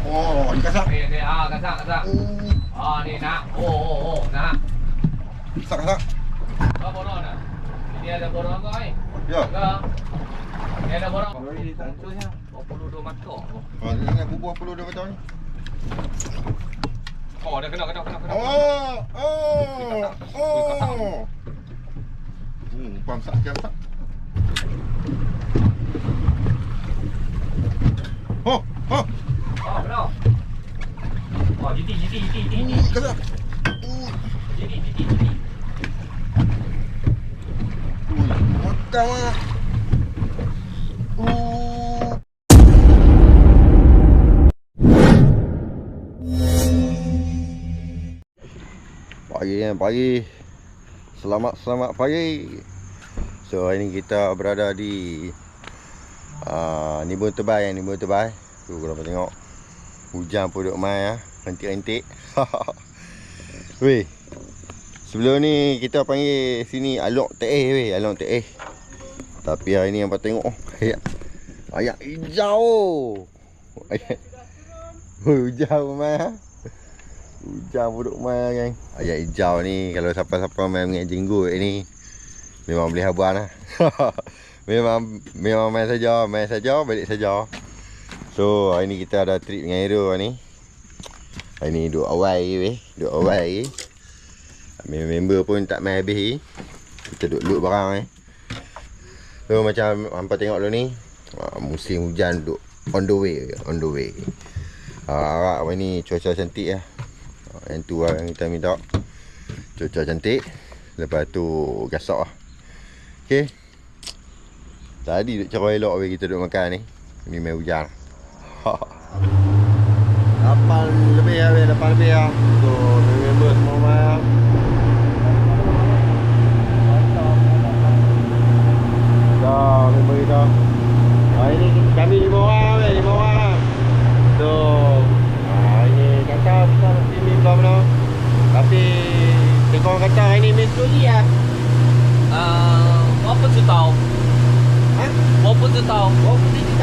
Oh, ni kasak. Ni kasak. Ni nak. Nak. Kasak. Kau borong nak? Ini ada borong kau ni? Ya. Ni ada borong. Kalau ini tentunya 22 mata. Ni nak bubuh 22 macam ni. Dah kena. Pam sak. Benar. GT. Kasak. GT. Makan lah. Pagi. Selamat pagi. So hari ni kita berada di Nibun Tebal. Tu kalau tengok hujan pun duk mai rentik-rentik. Weh. Sebelum ni kita panggil sini Alok Teh. Tapi hari ni apa tengok ayak hijau. Hujan mai. Hujan pun duk mai kan. Ayak hijau ni kalau siapa-siapa main jenggot ni memang boleh habuan lah. memang main saja, balik saja. So hari ni kita ada trip dengan Hero ni. Hari ni duk awal lagi. Member pun tak main habis. Kita duk load barang So macam hampa tengok dulu ni, musim hujan duk on the way. Harap hari ni cuaca cantik lah. Yang tu lah yang kita minta. Cuaca cantik. Lepas tu gasak lah. Okay. Tadi duk cara elok kita duk makan ni. Ni main hujan. 8 lebih lah. So member semua main. Dah member kita. Hari ni kami 5 orang. So ini kata besar sini belum. Tapi tekong kata hari ni main story lah. 我不知道。我不知道。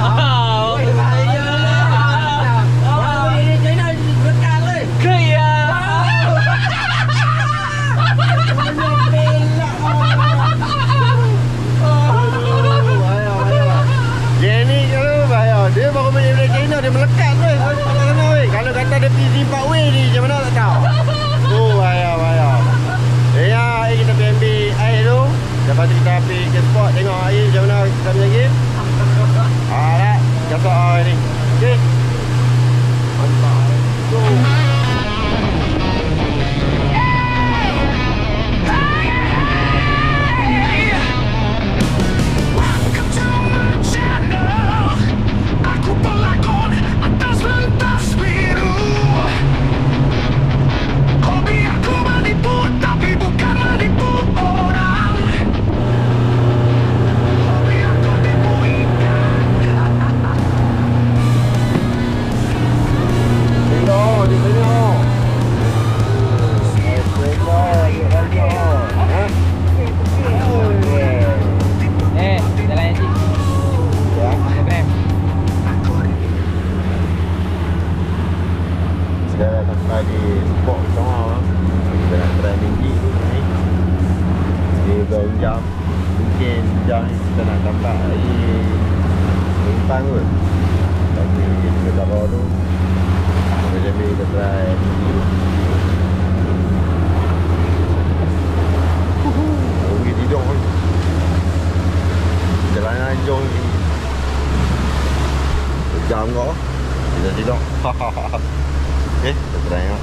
可以啊。Dia baru beli dari China, dia melekat weh. Kalau kata dia pergi 4 way ni macam mana tak tahu. Kita pergi ambil air tu. Lepas tu kita pergi ke spot tengok air macam mana kita punya game. Dah, gasak air ni. Okey. Mantap. Go. Jam mungkin jam ni kita nak dapat air bintang kot. Tapi kita dah bawa tu kita ambil kita try pergi tidur pun jalan anjong ni sejam kau kita tidur. Okay, kita try tengok.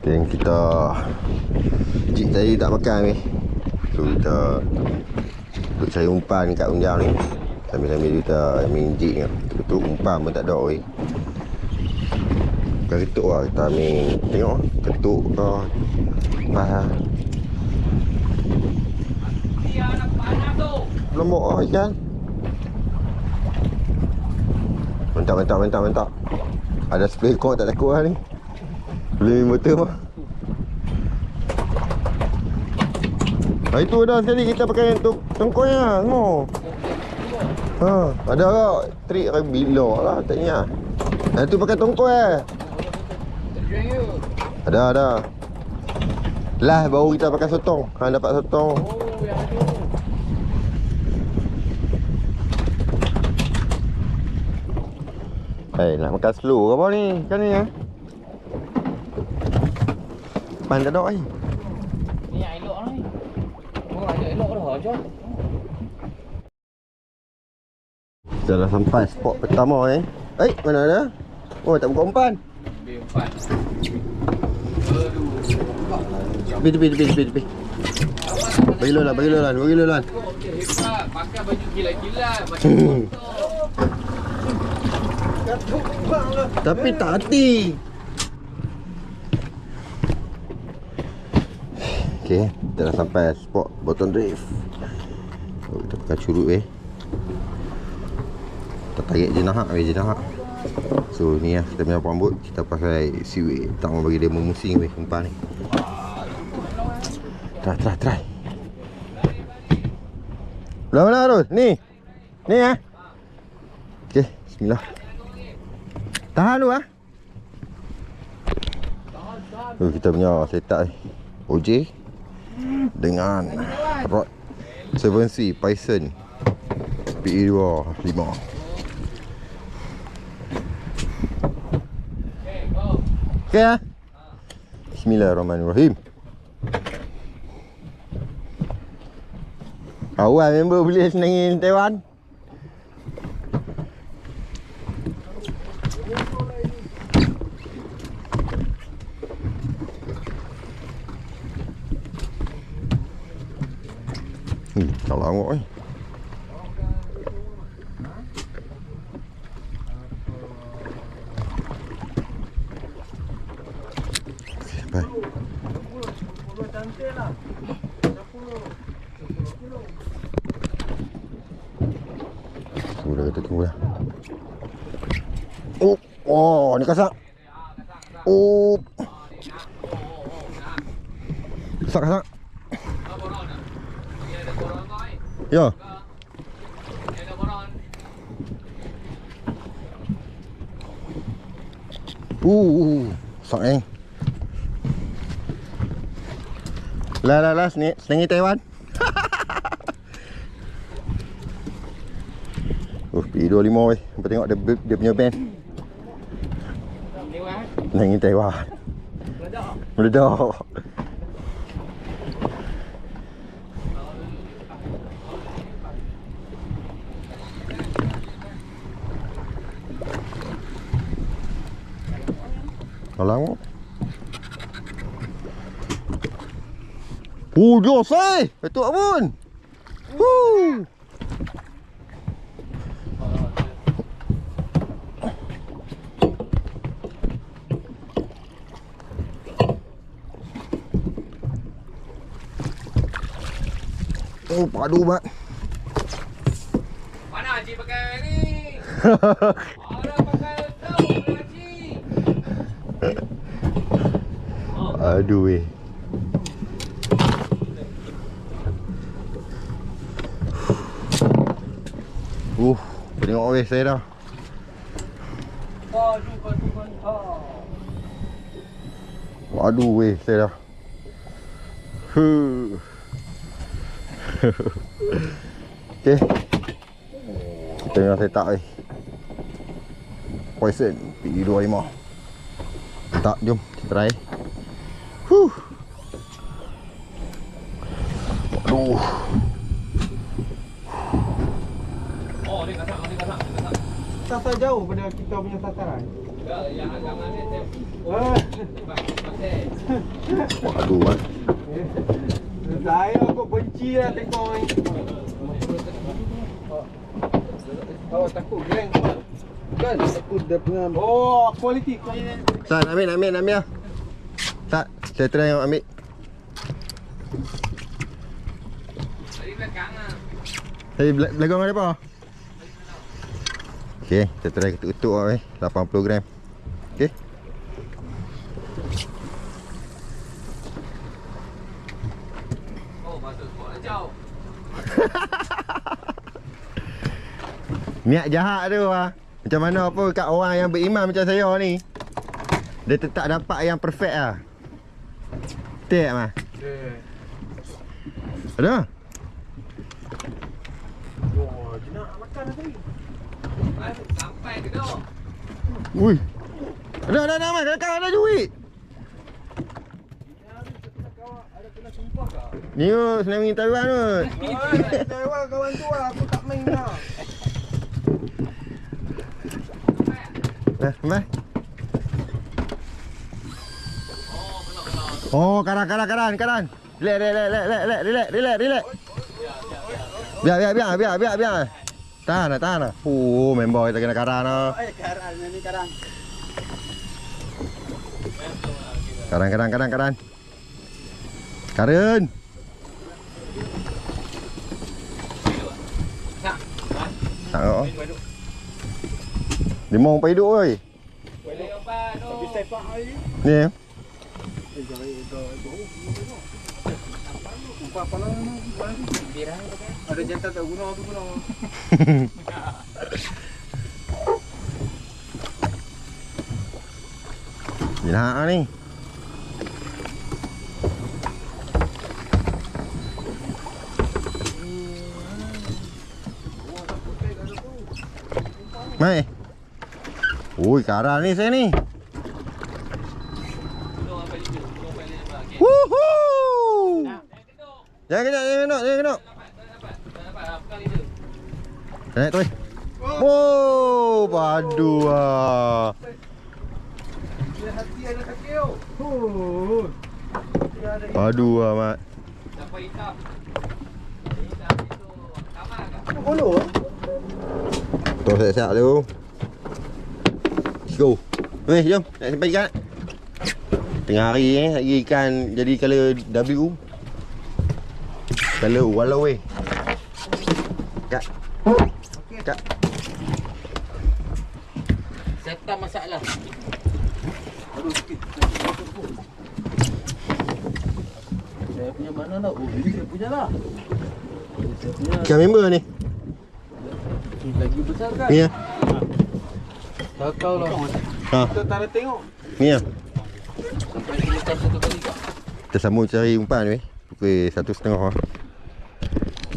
Okay, kita Cik tadi tak makan ni. So kita duk cari umpan kat unjam ni. Sambil-sambil kita main jig ni. Betul umpan pun tak ada weh. Bukan ketuk lah, kita main tengok ketuk ke umpan. Lembut lah ikan. Mantap. Ada spray kau tak takut lah ni. Boleh main motor mah. Itu dah sekali kita pakai tongkoi lah. Ada tak trik bila lah, tak ingat. Tu pakai tongkol Ada. Lah baru kita pakai sotong. Hang dapat sotong. Oh, yang tu. Nak makan slow ke apa ni? Macam ni Pan tak ada Ni yang elok lah ni. Oh, ada elok dah. Jom. Kita dah sampai spot pertama mana ada? Oh, tak buka umpan. B4. Tepi. Bagi Lolan. Hebat. Pakai baju kilat-kilat. Macam Tapi tak hati. Okay, kita dah sampai spot Bottom Drift. Kita pakai curut kita tarik jenahak. So ni lah kita punya rambut. Kita pakai seaweed. Tak mau bagi demo musing umpan ni. Try. Belah mana Arul? Ni Okay, bismillah. Tahan dulu kita punya setup OJ dengan rod 7C Python PE2 5. Okay Bismillahirrahmanirrahim. Awal member boleh senangin Taiwan. Tak lama Bye. Tunggu dah. Oh, ni kasak. Oh. Kasak. Ya. Sak Lah, senangi Taiwan. P25 Nampak tengok dia punya band. Senangi Taiwan. Meledak. Alang. Jos betul pun. Padu mat. Mana Haji pakai ni? Orang pakai tu Haji. Aduh tengok saya dah. Waduh saya dah. Okay. Kita tengok setup Poison P25. Tak, jom kita try. Aduh. Oh, dia kasak. Sasar jauh pada kita punya sasaran. Yang agak manis dia. Aduh kan. Saya kok benci lah tengok ni. Oh, takut geng. Kan takut dia punya. Oh, kualiti. Sat, ambil. Sat, saya try ambil. Dari belakang ah. Belakang ada apa? Okay, kita try ketuk-ketuk 80 gram. Okay. Oh, masuk spot dah jauh. Niat jahat tu lah. Macam mana pun kat orang yang beriman macam saya ni, dia tetap dapat yang perfect lah. Betul tak, Mas? Ada? Oh, jenak nak makan dah tadi. Sampai ke dah? Ui. Ada Mas, ada duit. Ada kena sumpah kah? Ni senang minta Taiwan tu. Taiwan kawan tu lah, aku tak main dah. Mas. Oh, karan. Relax. Biar. Tahan lah. Oh, member kita kena karan lah. Karan ni karan. Karan. Karen. Tak. Dia mau pergi hidup oi. Tapi sepak hari. Ni. Apa lah ni? Ada jantan tak guna tu guna. Gila ni. Mai. Ui, karan ni saya ni. Woohoo! Jangan kena. Naik tu. Wow, padu ah. Hati ada kaki tu. Oh. Padu ah, Mat. Siapa hitam? Hitam itu kamar ke? Olo. Tu siap tu. Let's go. Jom. Nak sampai ikan. Tengah hari ni lagi ikan jadi color W. Color walau weh. Kat. Serta masalah. Aduh sikit. Saya punya mana lah? Oh, ini saya punya lah. Saya punya Ikan member ni. lagi besar kan? Ni lah. Tak tahu lah. Ha, Kita tak ada tengok. ni lah. Sampai dia letak satu kali kak. Kita sambung cari umpan weh. Pukul 1:30 lah.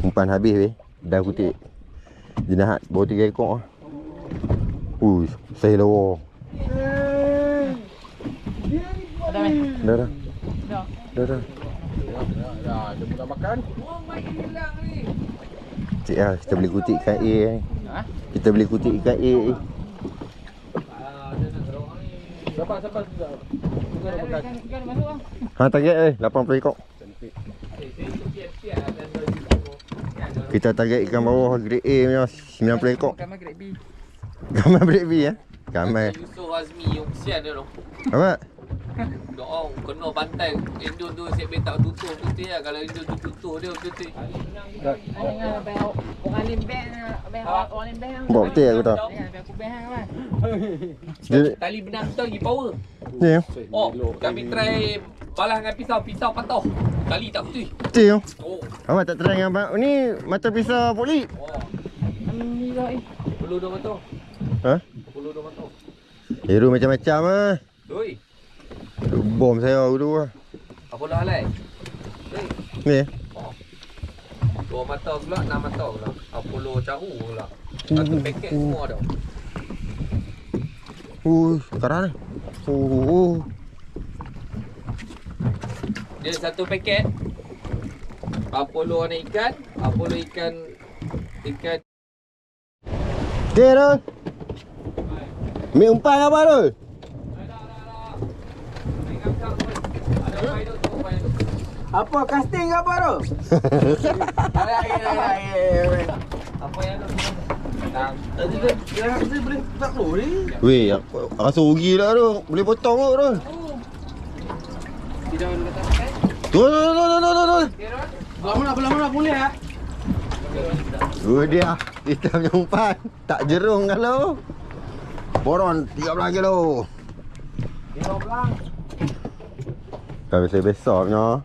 Umpan habis weh. Dah kutip. Jenahat baru 3 ekor lah. Ui, saya lawa. Ada meh? Dah. Dah, dia mula makan. Oh, mai hilang ni. Cik lah, kita boleh kutip ikan A ni. Ha? Kita boleh kutip ikan A ni. Dia nak gerok ni. Siapa sudah? Sudah dah makan. Ikan masuk ah. Ha, target 80 ekor. Saya ikut siap-siap dan bagi Kita target ikan bawah grade A punya 90 ekor. Kamar grade B. Gambar grade B ya. Gambar. Yusof Azmi yang kesian dia tu. Apa? Doa kena bantai Indon tu siap tak tutup betul lah. Kalau Indon tu tutup dia betul. Orang limbang Bawa betul aku tahu. aku behang kan. Dia Tali benang tu lagi power. ni ya. Oh, kami try balas dengan pisau patah. Tali tak betul. Betul. Oh. Awak tak try dengan abang ni mata pisau poli. Oh. Alhamdulillah. 10 mata. Ha? 10 mata. Hero macam-macam ah. Oi, Bom saya dulu ah. apa lah halai? Oi. Ni. Oh. 2 mata pula, 6 mata pula. Apollo cahu pula. Satu paket semua dah. Karan. Dia satu paket. Apollo warna ikan, Apollo ikan. Okey tu. Mi umpan apa tu? Apa casting ke apa tu? Apa yang tu? Dia boleh tak keluar ni. Weh, aku rasa rugi lah tu. Boleh potong kot tu. Tidak ada kata. Tu. Belah mana boleh ah? Dia. Kita punya umpan. Tak jerung kalau. Boron 13 kilo. Kilo belang. Kami saya besar punya.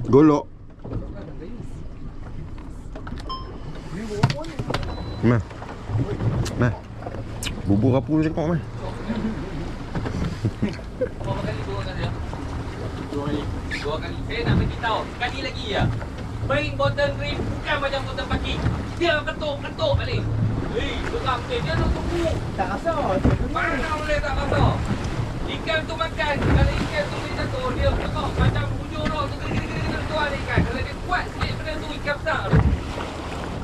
Golok. Mah. Mah. Bubur apa lu cakap mah? Berapa kali 2 kali ya? 2 kali. 2 kali. Saya nak bagi tahu. Sekali lagi ya. Main botol grip bukan macam botol parking. Dia ketuk balik. Hei, tukang dia nak tunggu. Tak rasa. Mana boleh tak rasa? Ikan tu makan. Kalau ikan tu dia jatuh, dia tengok macam hujung tu kena keluar ikan. Kalau dia kuat sikit benda tu ikan besar tu.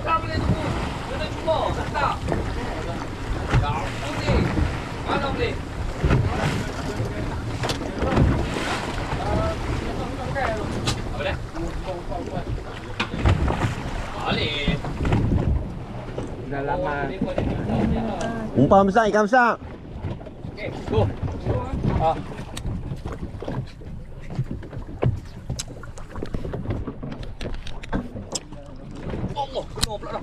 Tak boleh tunggu. Kena cuba. Tak. Tak boleh. Mana boleh? Apa dah? Boleh. Dah lama. Umpan besar, ikan besar. Okey, go. Ah. Allah, kena pula dah.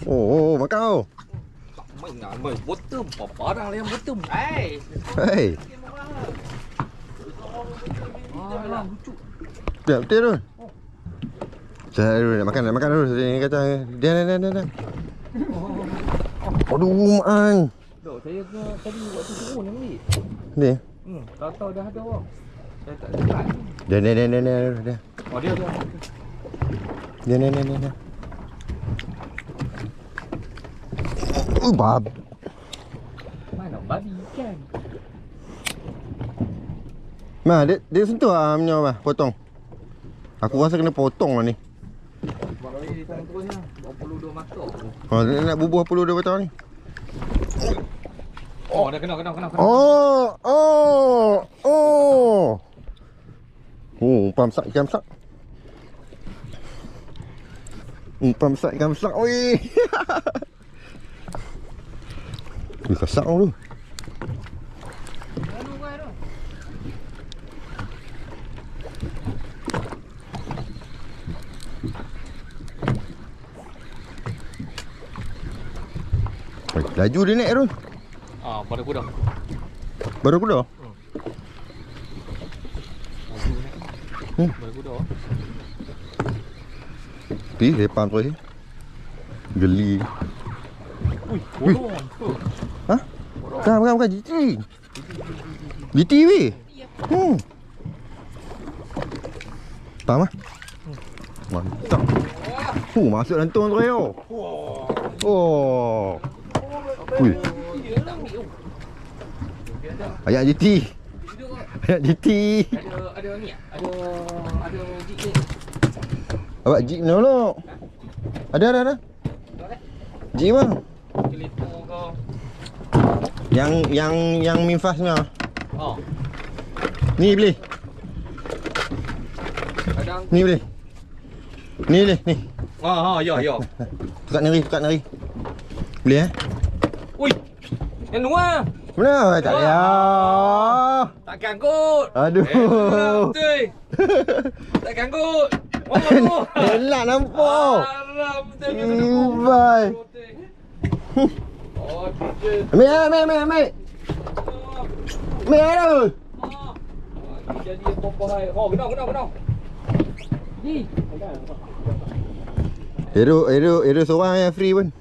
Oh, makan kau. Main nak main bottom. Parang lah yang bottom. Hai. Hei. Alah, lucu. Ya, betul tu. Saya dulu nak makan dulu. Saya kata dia. Aduh, maan. Dok, saya ke tadi waktu turun ni ambil. Ni. Tahu dah ada orang. Saya tak dapat. Dia. Oh, dia. Dia. Bab. Mana babi ikan? Mah, dia sentuh ah punya mah, potong. Aku rasa kena potong lah ni. Baru ni ditang terusnya. 22 mata. Oh, dia nak bubuh 22 batang ni. Oh, dah kena. Oh. Umpan besar ikan besar. Umpan besar ikan besar. Oi. Wih, besar tu. Laju dia naik tu. Ah, pada kuda. Baru kuda. Pada kuda. Pi, lepam tu. Geli. Ui, Ha? Bukan GT. GT weh. Faham ah? Mantap. Masuk dalam tong tu yo. Oh. Ui. Ayak GT. Ayak GT. Ada ni ah? Ada jeep ni. Awak jeep ni dulu. Ada. Jeep bang. Kelito kau. Yang Minfast ni. Oh. Ni beli. Kadang Ni beli. Ni. ya. Tukar neri. Beli eh? Ui. Yang luar. Mana? Tak payah. Takkan kot. Aduh. Betul. Takkan kot. Oh. Elak nampak. Alam betul. Bye. Oh, betul. Ambil. Ambil tu. Jadi apa hai. Oh, kena. Ni. Hero seorang yang free pun.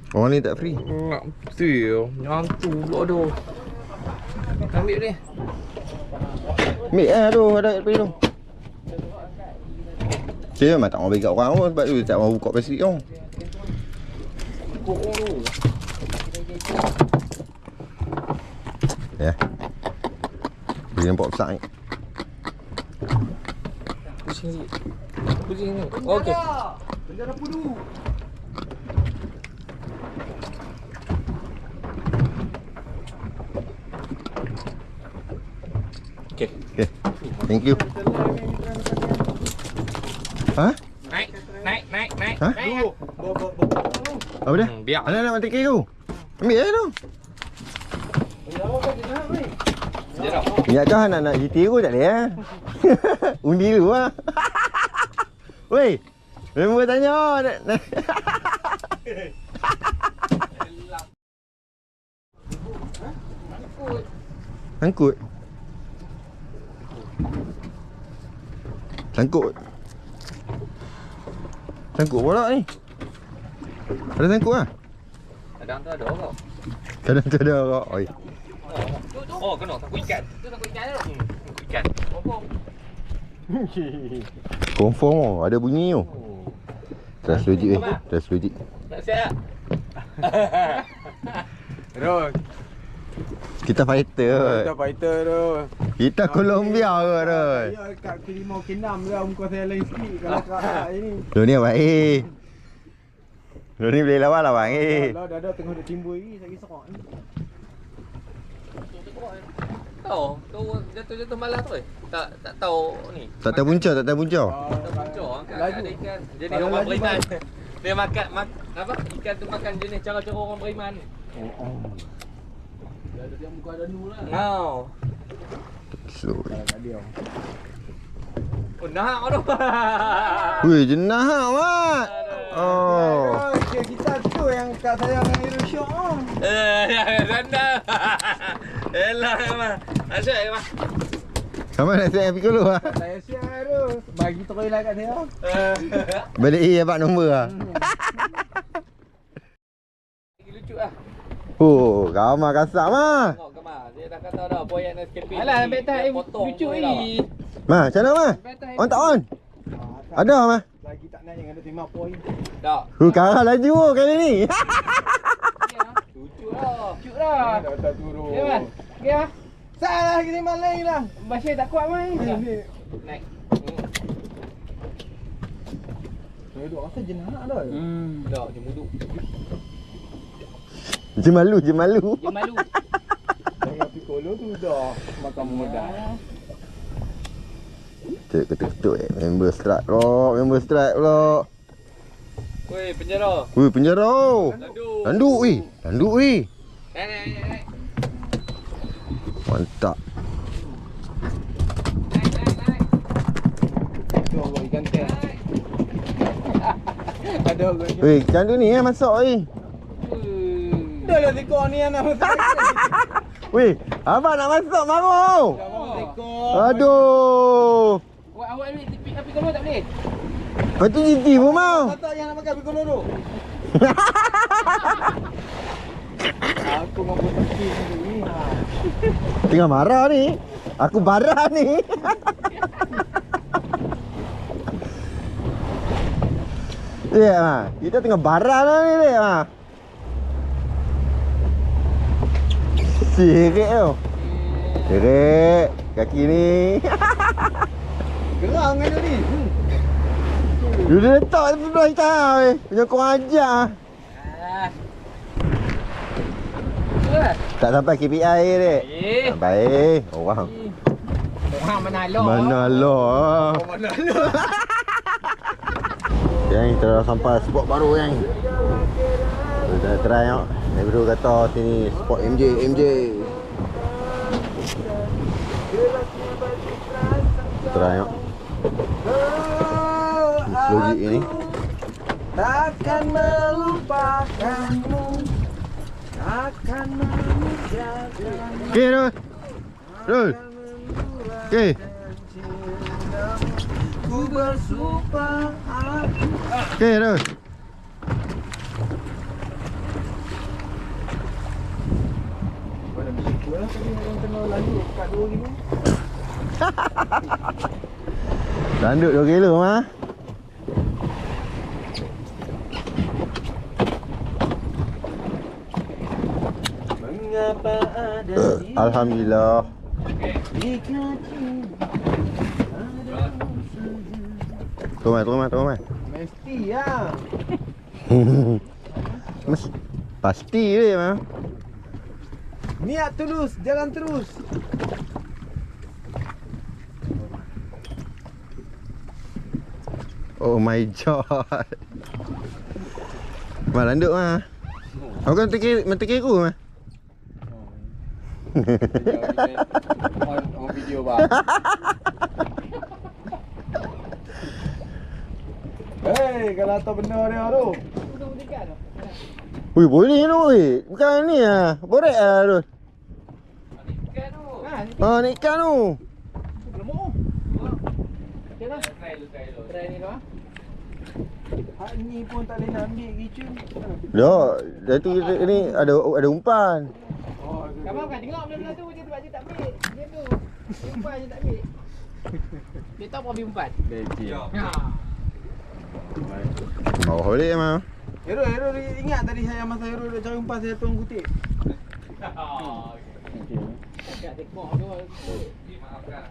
Orang ni tak free. Nak betul. Nyantu pula tu. Ambil ni. Ambil tu, ada free tu. Saya memang tak mau bagi kat orang pun sebab tu tak mau buka plastik tu. Ya. Dia nampak besar ni. Pusing ni. Okey. Bendera pudu. Okey. Okay. Thank you. Ha? Naik. Ha? Naik. Apa dia? Biar. Ada nak mati tu. Ambil tu. Dia dah. Ingat kau nak GT aku tak boleh eh? Undi dulu lah. Weh, member tanya. Angkut. Sangkut. Sangkut pula ni. Ada sangkut lah. Kadang tu ada kau. Kadang tu ada orang. Oi. Oh, kena sangkut ikan. Tu sangkut ikan tu. Sangkut ikan. Confirm. Confirm oh, ada bunyi tu. Trust logik weh. Trust logik. Tak siap. Terus. Kita fighter. Kita fighter tu. Kita Colombia ke tu. Ya kat ke-5 ke-6 lah muka saya lain sikit kalau kat ini. Lu ni baik. Lu ni boleh lawan lah bang. Kalau dah ada tengah duk timbul lagi saya serak ni. Tahu, tu jatuh malas tu. Tak tahu ni. Tak tahu punca, tak tahu punca. Tak bocor angkat Laju. ada ikan. Jadi Kalau orang laju beriman. Dia makan apa? Ikan tu makan jenis cara-cara orang beriman. Oh. Dia ada yang muka ada nu lah. Ngau. So. Kat dia. Oh, nak tu. Weh, jenah mat. Oh. Kita tu yang kat saya dengan Hero Shop. Randa. Elah mah. Asyik mah. Sama nak saya pergi dulu ah. Saya siap tu. Bagi terus lah kat saya. Balik dapat nombor ah. Lucu ah. Oh, kamar kasar mah. Tengok kemar. Dia dah kata dah boyan escape. Alah, ambil tak lucu ni. Mah, macam mana mah? On tak on? Ada mah. Lagi tak naik yang ada 5 poin. Tak. Karah laju kali ni. Lucu lah. Cuk dah. Dah tak turun. Ya man. Okey ah. Salah kita main lah. Basyir tak kuat mai. Ni. Naik. Saya duk rasa jenah dah. Dah, dia muduk. Je malu, je malu. Dia malu. Dengan Piccolo tu dah makan modal. Ketuk-ketuk member strike pula, member strike pula. Weh, penjara. Weh, penjara. Tanduk. Tanduk weh. Tanduk weh. Naik. Mantap. Naik. Tu orang ikan teh. Ada orang. Weh, candu ni masuk weh. Dah lah tekor ni anak. Weh, abang nak masuk marah. Tekor. Aduh. Awak ambil api kalau tak boleh. Lepas tu GT pun mau. Tak yang nak makan Piccolo tu. Aku mampu sikit ni. Tengah marah ni. Aku barah ni. Ya, mah. Kita tengah barah lah ni, dek, mah. Sirik tu. Sirik. Kaki ni. Gerang kan dia ni. Dia letak di sebelah kita, weh. Punya korang ajar. Tak sampai KPI, dek. Baik. Orang. Orang mana lo. Mana lah. Mana lu? Yang kita dah sampai spot baru yang. Kita try tengok. Naik berdua kata sini spot MJ. Kita try tengok. Logik ini. Takkan melupakanmu. Takkan menjaga. Okey, Rul. Okey. Ku bersumpah aku. Okey, Rul. Mana bersyukur lah tadi yang kena lalu kat 2 kilo. Tanduk 2 kilo mah. Mengapa ada Alhamdulillah. Turun mai. mesti ya. Pasti dia mah. Niat tulus, jalan terus. Oh my god. Mah landuk mah. Kau kan menteri aku mah. On video bang. Hei, kalau tak benar dia tu. Ui, boleh tu weh. Bukan ni ah. Borek ah tu. Ikan tu. Ah, ni ikan tu. Okey lah. Try dulu. Try ni tu ah. Hak ni pun tak boleh nak ambil gicun. Dah tu ni ada umpan. Oh, Kamu kan tengok benda-benda tu dia sebab dia tak ambil. Dia tu. Umpan je tak ambil. Dia tahu apa ambil umpan. Ya. Ha. Oh, boleh mah. Hero ingat tadi saya masa Hero dah cari umpan saya tuang kutip. Tak tengok tu. Maafkan.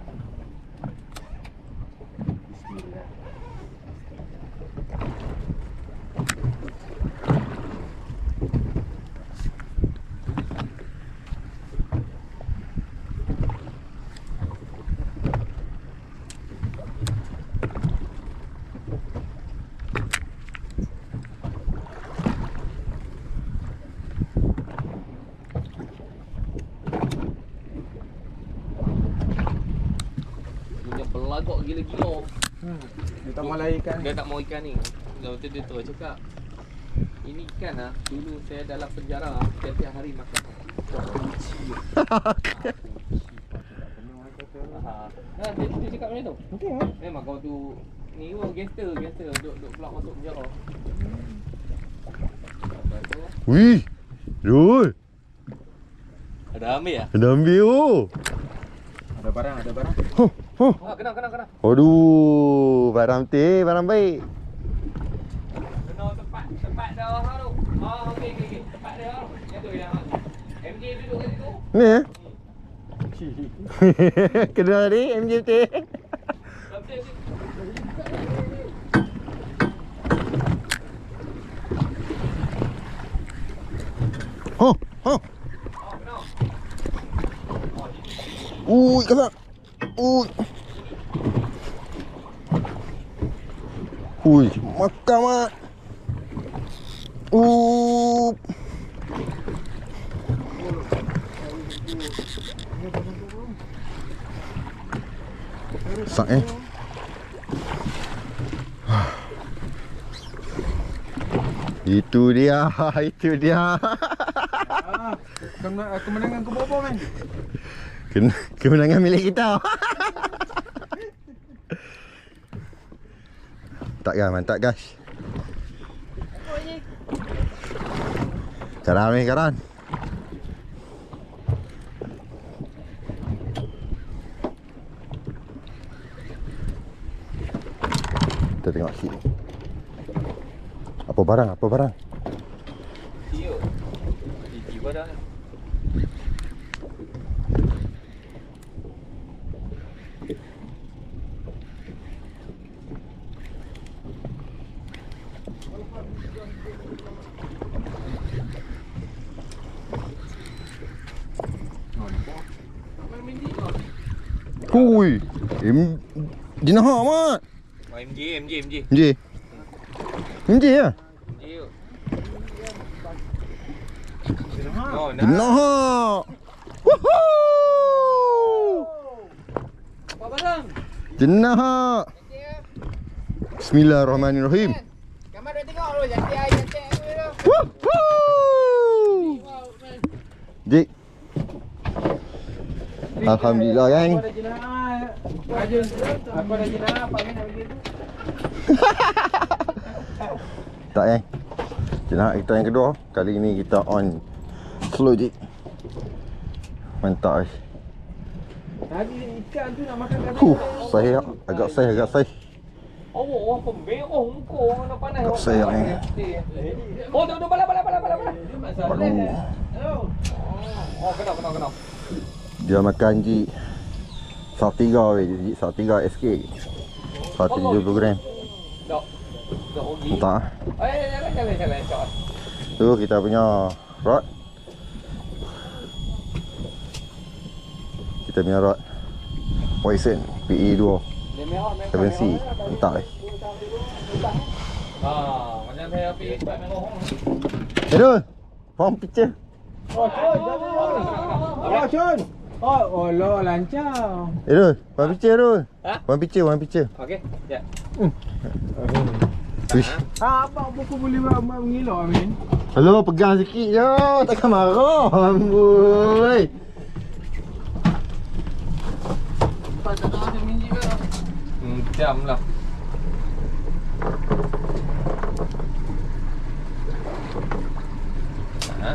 Punya pelagak gila-gila. Dia tak mau lahirkan. Dia tak mau ikan ni. Betul dia tu cakap. Ini ikan lah. Dulu saya dalam penjara setiap hari makan. Nah, dia cakap macam tu. Okey ah. Memang kau tu ni pun gangster duk keluar masuk penjara. Lepas tu Wih. Rul. ada ambil ah. Ada ambil oh. Ada barang. Ah, kena. Aduh, barang teh, barang baik. Kena tempat dah tu. Ah, okey. Tempat dia. Yang tu yang MJ duduk kat situ. Ni eh? Kenal tadi MJ teh. Betul. Oh. Oh, kena. Ui, kasar. Ui. Ui, makan mak. Sak Itu dia. Kemenangan ke bawah kan? Kemenangan milik kita. Mantap guys. Karan ni karan. Kita tengok sini. Apa barang? Tio. Gigi badan. Hui. Jenah mak. MJ. MJ ya? Tio. Oh, Jenah. Woohoo! Apa barang? Jenah. Bismillahirrahmanirrahim. Kamu dah tengok dulu jantik tu. Woohoo! Dik. Alhamdulillah kan. Aku ada jenah. Rajun. Aku ada jenah. Pak Min nak bagi tu. Tak kan. Jenah kita yang kedua. Kali ni kita on slow dik. Mantap. Tadi ikan tu nak makan kat Saya agak saya. Oh, apa merah muka orang dah panas. Tak sayang ni. Oh, tu bala. Aduh. Oh, kena. Dia makan ji sak 3 weh, ji sak 3 SK. 170 gram. Dok rugi. Tak. Jalan. Tu kita punya rod. Kita punya rod Poison PE2 7C. Mantap eh. Macam saya pergi tempat merah. Edul, form picture. Oh, Chun. Oh, Allah lancar. Edul, form picture Edul. Ha? One picture. Okey, ya. Wish. Abang buku boleh mengelak Amin. Hello, pegang sikit je. Takkan marah. Amboi. Tak ada minji ke? Jam lah. Ha?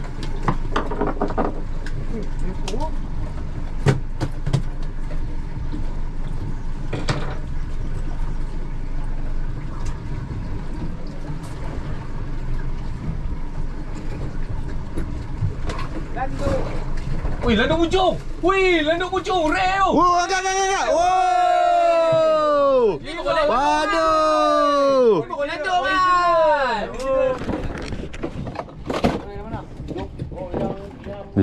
Wih, landung ujung. Wih, landung ujung. Reo. Oh, agak. Wow. Waduh. Landung kan.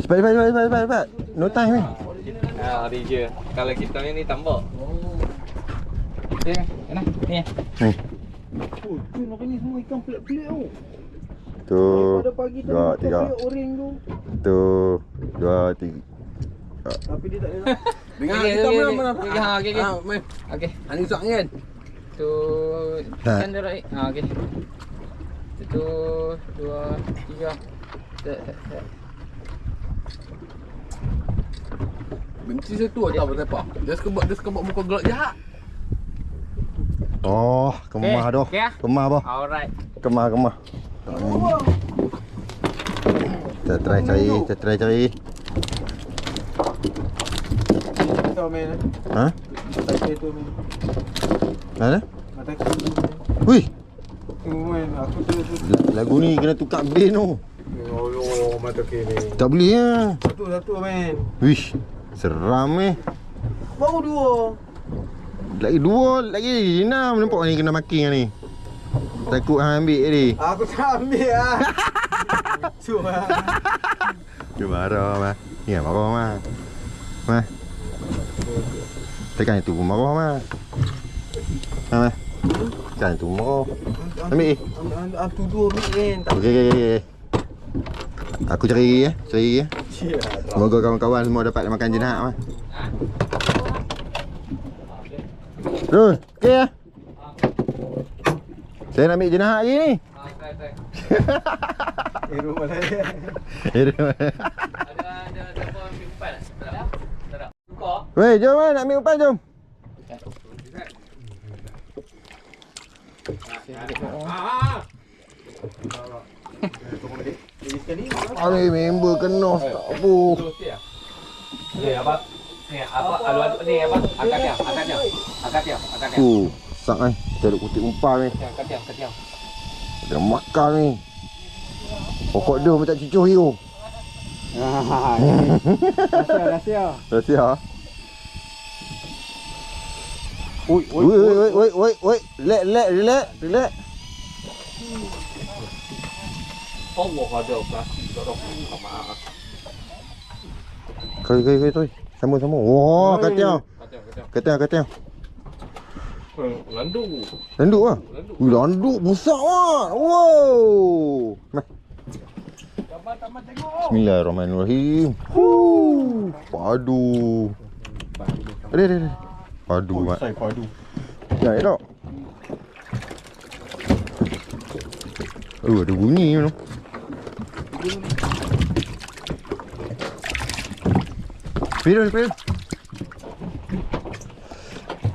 Cepat. No time ni. Hari je. Kalau kita ni tambak. Ni. Ni. Oh, tu nak ni semua ikan pelik-pelik tu. Tu. Pada pagi tu 2, 3. pelik oring tu. Tu. 2, 3. Tapi dia tak ada. Dengar kita mana? Okey. Okey. Ani usah kan? Tu kan dia right. Okey. 1 2 3. Benci satu tak apa apa. Dia suka buat muka gelak jahat. Oh, kemah doh. Okey ah. Kemah apa? Alright. Kemah. Kita try cari. Tahu men. Ha? Tak tu men. Mana? Mata kiri. Wih, Men, aku tu. lagu ni kena tukar bin tu. Oh, mata kiri. Tak boleh lah. Satu men. Wish, seram Baru dua. Lagi 2, lagi 6 nampak ni kena maki ni. Takut hang ambil ni. Aku tak ambil ah. Cuma. Dia marah mah. Ni marah mah. Mah. Tekan itu pun marah mah. Mah. Tekan itu marah. Ambil. Aku dua men. Okey. Aku cari lagi ya. Cia. Semoga kawan-kawan semua dapat makan jenah mah. Terus, okey ya. Saya nak ambil jenah lagi ni. Try. Rumah saya. Ada apa ambil umpan tak? Tak. Buka. Weh, jom nak ambil umpan jom. Ani member kena tak apa. Ni apa? Alu ni apa? Angkat dia. Sak ni. Kita duk kutip umpan ni. Angkat dia. Dia makan ni. Pokok dia macam cucuh hiu. Rahsia. Rahsia. Oi. Woi. Relax. Allah ada plastik dorong sama. Koi. Sama. Wah, katiang. Landung. Landuk ah. Landuk besar ah. Wow. Meh. Tamat tengok. Bismillahirrahmanirrahim. Padu. Ada. Padu mak. Saya padu. Ya, elok. Ada bunyi tu. Spiral.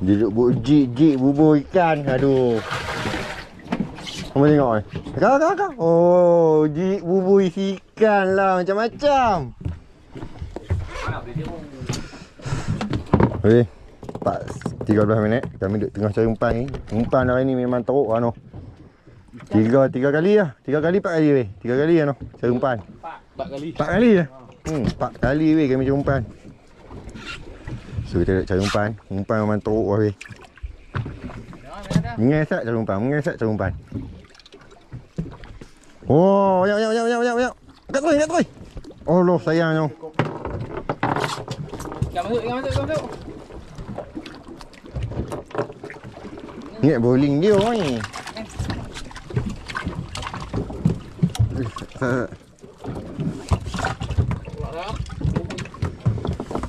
Dia duduk buat jik bubur ikan. Aduh. Kamu tengok ni. Kakak. Oh, jik bubur isi ikan lah. Macam-macam. Okey. 13 minit. Kami duduk tengah cari umpan ni. Umpan hari ni memang teruk lah no. 3 kali lah. 3 kali 4 kali weh. 3 kali lah no. Cari umpan. 4 kali. 4 kali lah. 4 kali weh kami cari umpan. So kita nak cari umpan. Umpan memang teruk lah weh. Mengesak cari umpan. Oh, banyak. Angkat terus. Allah sayangnya. Ikan masuk. Ingat bowling dia ni.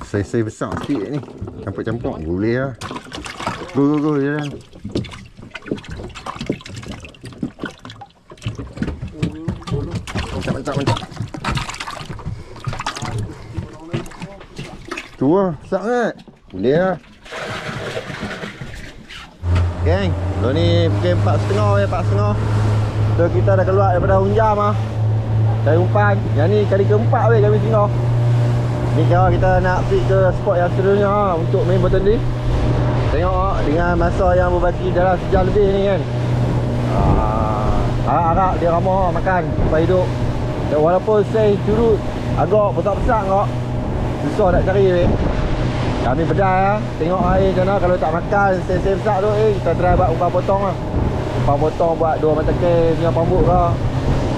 Saiz besar sikit ni. Campur boleh lah. Go jalan. Mantap. Tu lah, besar kan? Boleh lah. Geng, lo ni pukul 4.30 ya, 4.30. So kita dah keluar daripada Hunjam ah. Cari umpan. Yang ni kali keempat weh kami singgah. Ni kira kita nak pergi ke spot yang seterusnya untuk main botol ni. Tengok dengan masa yang berbaki dalam sejam lebih ni kan. Harap dia ramah makan supaya hidup. Dan walaupun saya curut agak besar-besar kok, susah nak cari weh. Kami pedai lah. Tengok air macam mana. Kalau tak makan saya besar tu kita try buat umpan potong lah. Umpan potong buat 2 mata kek punya pambut ke.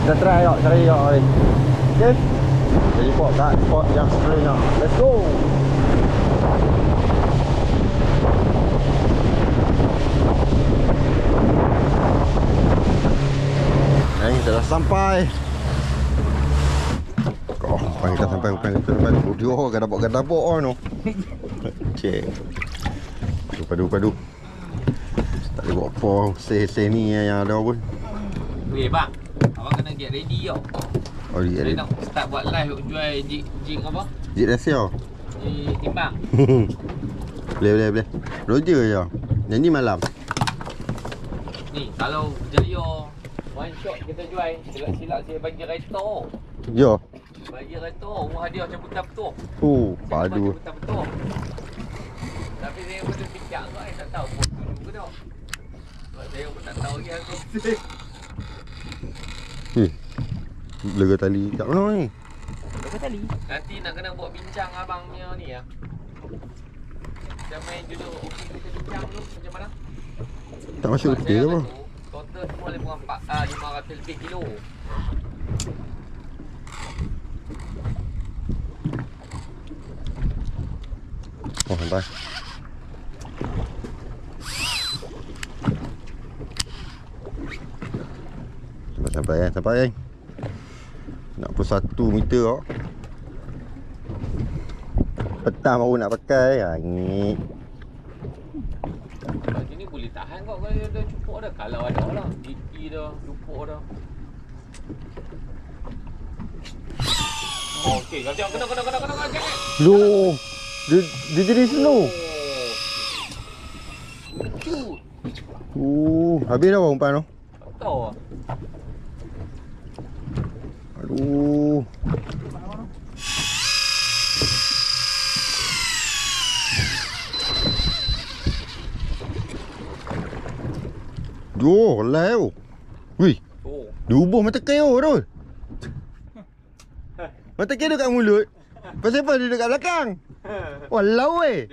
Kita try tak cari tak weh. Okay, kita jumpa kat spot yang seterusnya. Let's go. Kita dah sampai. Umpan kita sampai. Dia kan dapat no. Cek. Padu. Tak boleh buat apa. Seh ni yang ada pun. Weh bang, abang kena get ready tau. Oh dia Dia nak start buat live jual jig apa? Jig rahsia. Timbang. Boleh. Roger je. Nyanyi malam. Ni kalau berjaya one shot kita jual, silap-silap saya bagi kereta. Ya. Bagi kereta, rumah hadiah cabutan betul. Padu. Cabutan betul. Tapi saya pun fikir kau tak tahu pun setuju ke tak. Sebab saya pun tak tahu lagi aku. Lega tali kat mana ni? Lega tali? Nanti nak kena buat bincang abang punya ni lah. Kita main dulu, kita bincang dulu macam mana? Tak masuk betul apa? Total semua 500 lebih kilo. Oh, sampai. Sampai. Nak pun 1 meter kok. Petang baru nak pakai. Ni. Ini boleh tahan kau kalau ada cupuk dah. Kalau ada lah. DP dah, cupuk dah. Okey, kau tengok kena. Loh. Dia jadi slow. Habis dah umpan tu. Tak tahu lah. Aduh. Duh, leo. Wih. Dia ubah mata kayu tu. Mata kayu dekat mulut. Pasal apa dia dekat belakang? Walau weh.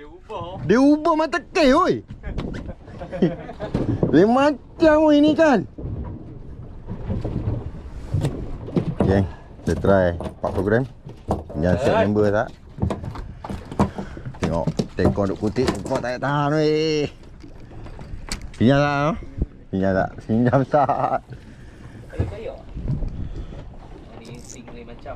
Dia ubah mata kayu oi. Lain macam weh ni kan. Okay, kita try 40 gram. Jangan set member tak. Tengok tekong duk kutik. Kau tak tahan weh. Pinjam tak? Pinjam tak? Ada kayu? Ni insting lain macam.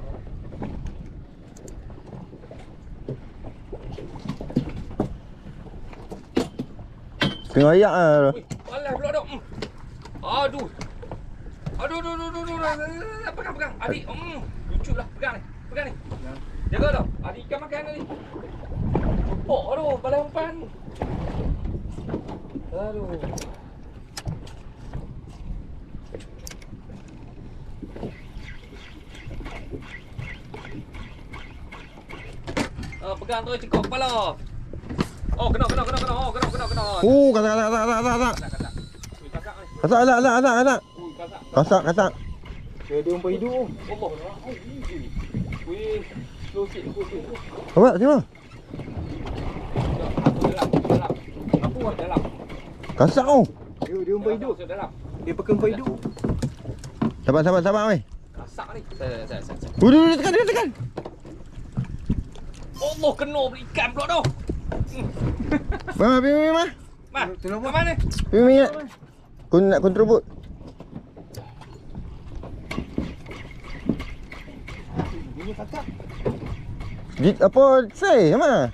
Tengok ayak lah. Alah pula dok. Aduh. Pegang. Adik. Lucu lah. Pegang ni. Jaga tau. Adik ikan makan tadi. Cupok tu. Balai umpan. Aduh. Pegang tu cekok kepala. Oh, kena. Kena. Kasak. Kasak. Dia umpan hidup. Allah. Wih, slow sikit. Apa? Sini. Dalam. Kasak oh. Dia umpan hidup. Dalam. Dia pakai umpan hidup. Sabar weh. Kasak ni. Saya. Udah tekan. Allah, kena ikan pula tu. Pergi. Mah, ke mana? Pergi. Kau nak kontribut. Ini kakak. Apa say mana?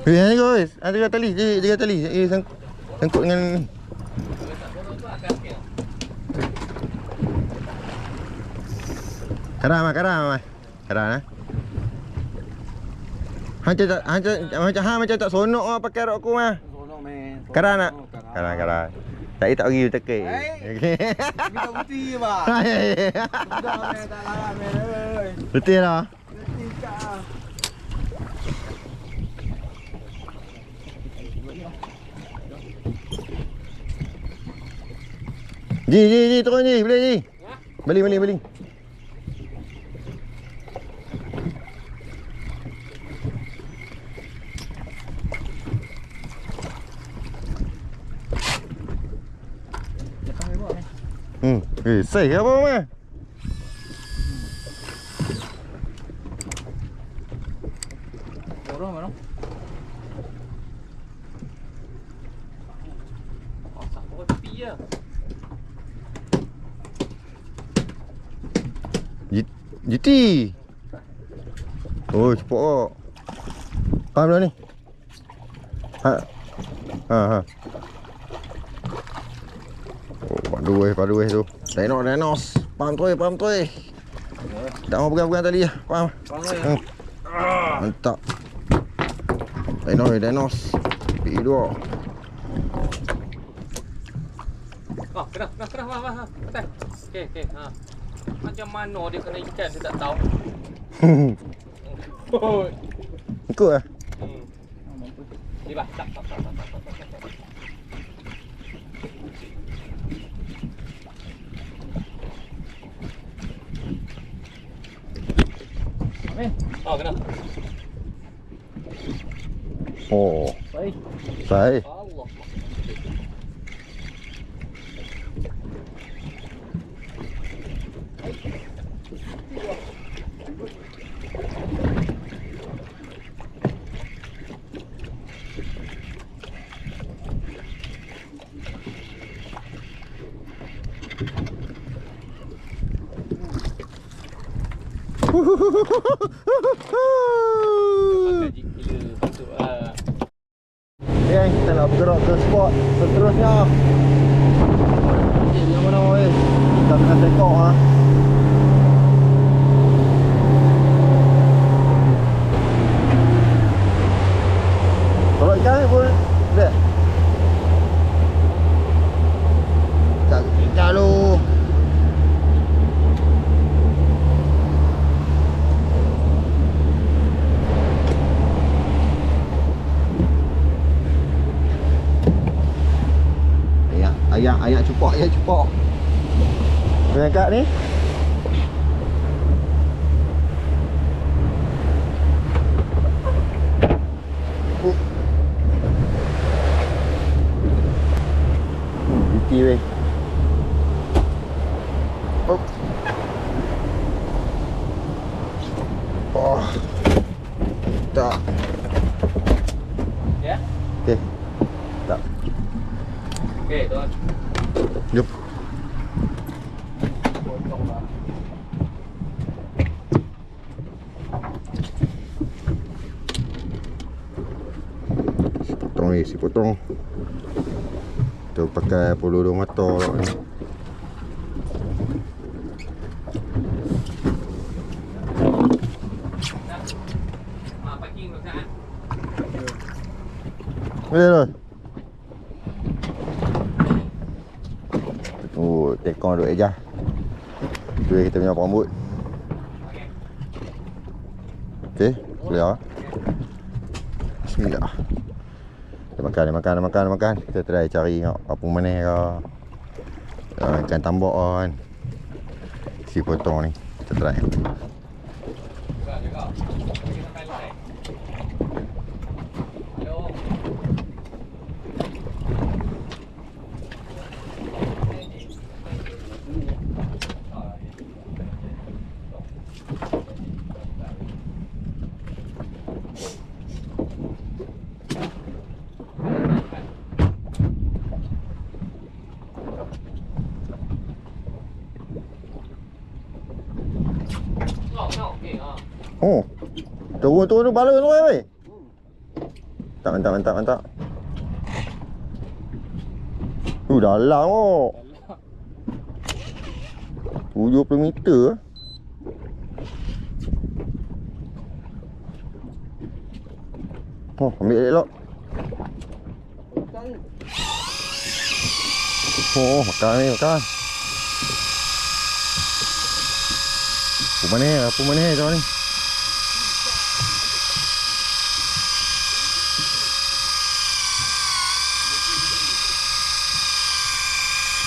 Ni guys, ada tali, dia tali. Sangkut dengan ni. Karam. Karam. Macam tak sonok ah pakai rok aku mah. Sonok meh. Karam nak. Karam. Tak bagi tekek. Kita bukti je bah. Sudah meh tak larang meh. Betul lah. Bukti kak. Ji, turun Ji, boleh Ji. Balik. Sai ke apa mah? Dorong mana? Oh, tak bawa tepi je. GT. Oh, cepat kok. Faham dah ni? Ha. Oh, padu tu. Renos. Faham tu. Tak mau pegang tali lah. Faham? Mantap. Renos. P2. Oh, kena. Atas. Okey. Ha. Macam mana dia kena ikan dia tak tahu. Ikut lah. Ni bah, tak. Oh, kena. Oh. Baik. Allah. Gaji gila patut lah. Okay, kita nak bergerak ke spot seterusnya. Dia mana weh? Kita tengah tekok ah. Kalau ikan pun dah. Tak lu. Ayak cupak. Berangkat ni. Biti weh. Oh. Tak. Ya? Okey. Tak. Okey, tuan. Jom. Si potong. Kita pakai peluru motor ni. Parking tu kan. Boleh. Oh, tekong duk eja. Tu kita punya rambut. Okey, boleh ah. Bismillah. Dia makan. Kita try cari tengok apa mana ke. Ikan tambak kan. Si potong ni. Kita try. Oh. Turun bala tu weh. Mantap. Dalam oh. 70 meter. Oh, ambil elok. Oh, makan ni, makan. Apa mana tuan ni?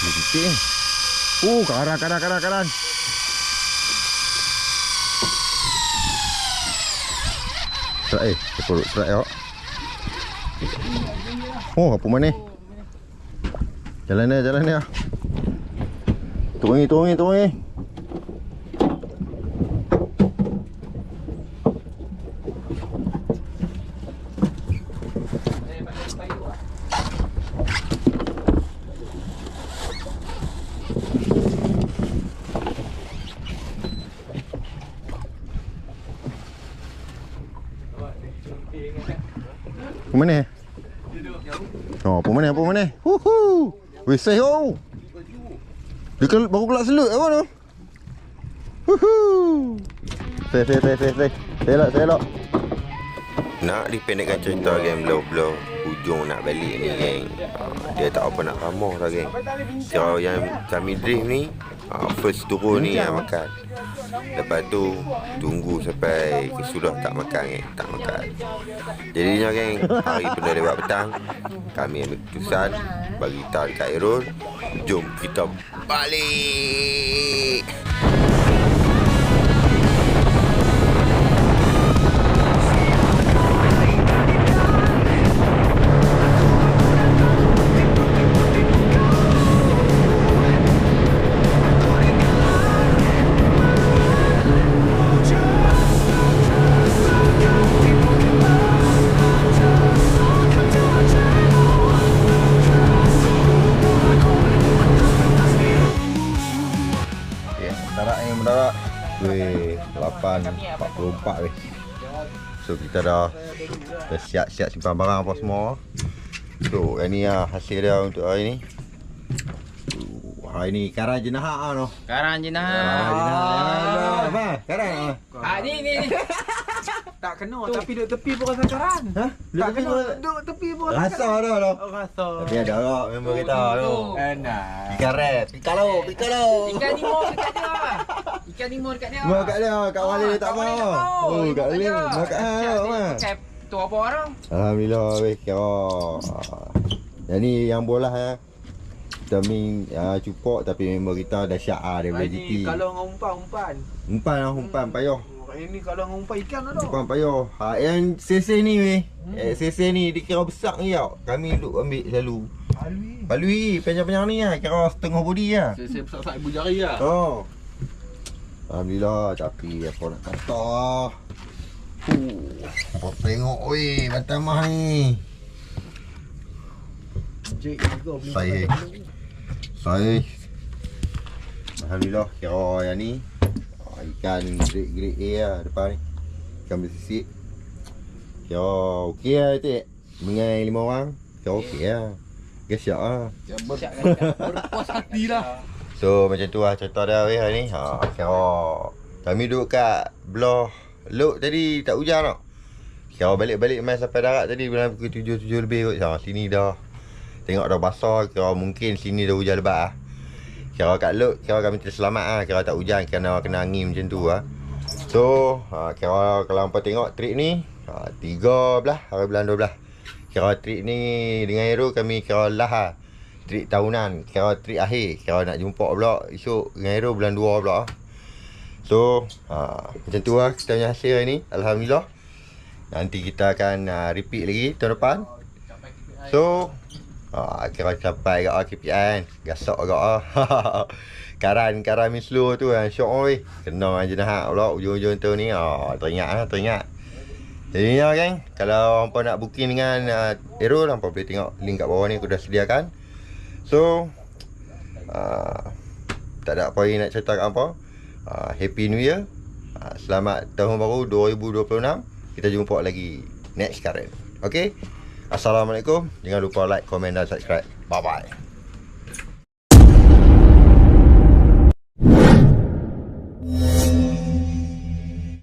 Sikit ni. Karan. Serat terpuruk serat awak. Oh, apa mana? Jalan dia. Turun. Apa mana? Oh, apa mana? Huhu. Weh, seh oh. Dia kan baru kelak selut apa tu? Huhu. Seh. Selok. Nak dipendekkan cerita game blow. Hujung nak balik ni geng. Dia tak apa nak ramah dah geng. Kalau yang kami drift ni, first turun ni yang makan. Lepas tu tunggu sampai sudah tak makan geng. Tak makan. Jadinya geng, hari pun dah lewat petang. Kami ambil keputusan bagi tahu dekat Aerol, jom kita balik. Mendarat weh 8.44 weh. So kita dah siap simpan barang apa semua. So yang ni lah hasil dia untuk hari ni. Hari ni karang jenahak tu. Karang jenahak. Apa? Karang. Ni. Tak kena tapi duduk tepi pun rasa karan. Ha? Tak kena duduk tepi pun Rasa dah tu. Rasa. Tapi ada orang member kita tu. Enak. Ikan red, pikalo. Ikan nemo dekat dia. Ikan nemo dekat dia. Mau kat dia, kat Walid dia tak mau. Oh, kat Walid. Mau kat hang mah. Tu apa orang? Alhamdulillah weh kira. Yang ni yang bolah ya. Kita main cupok tapi member kita dah syak daripada GT. Kalau dengan umpan. Umpan payah. Ini kalau dengan umpan ikan tu. Umpan payah. Yang CC ni weh. CC ni dia kira besar ni tau. Kami duk ambil selalu. Palui panjang-panjang ni lah. Kira setengah body lah. Saya besar-besar ibu jari lah. Oh. Alhamdulillah tapi apa nak kata. Apa tengok weh batamah ni. Saya alhamdulillah kira yang ni ikan grade A lah depan ni. Ikan bersisik. Kira okey lah Tik. Dengan 5 orang kira okey lah. Gesyak lah. Berpuas hati lah. So macam tu lah cerita dia weh hari ni. Kira kami duduk kat belah Lok tadi tak hujan tau. Kira balik-balik main sampai darat tadi bulan pukul 7 lebih kot. Sini dah tengok dah basah. Kira mungkin sini dah hujan lebat lah. Kira kat Lok kira kami terselamat lah. Kira tak hujan kena angin macam tu lah. So kira kalau hampa tengok trip ni 13 hari bulan 12. Kira trip ni dengan Aero kami kira lah lah. Trip tahunan, kira trip akhir. Kira nak jumpa pula esok dengan Aero bulan 2 pula. So macam tu lah kita punya hasil hari ni. Alhamdulillah. Nanti kita akan repeat lagi tahun depan. So kira capai kat KPI kan. Gasak kat Karan Mislo tu yang syok weh. Kena je nak pula ujung-ujung tu ni. Teringat. Jadi ni lah geng. Kalau hampa nak booking dengan Aero, hampa boleh tengok link kat bawah ni aku dah sediakan. So tak ada apa lagi nak cerita kat hampa. Happy New Year. Selamat tahun baru 2026. Kita jumpa lagi next current. Okay. Assalamualaikum. Jangan lupa like, komen dan subscribe. Bye bye.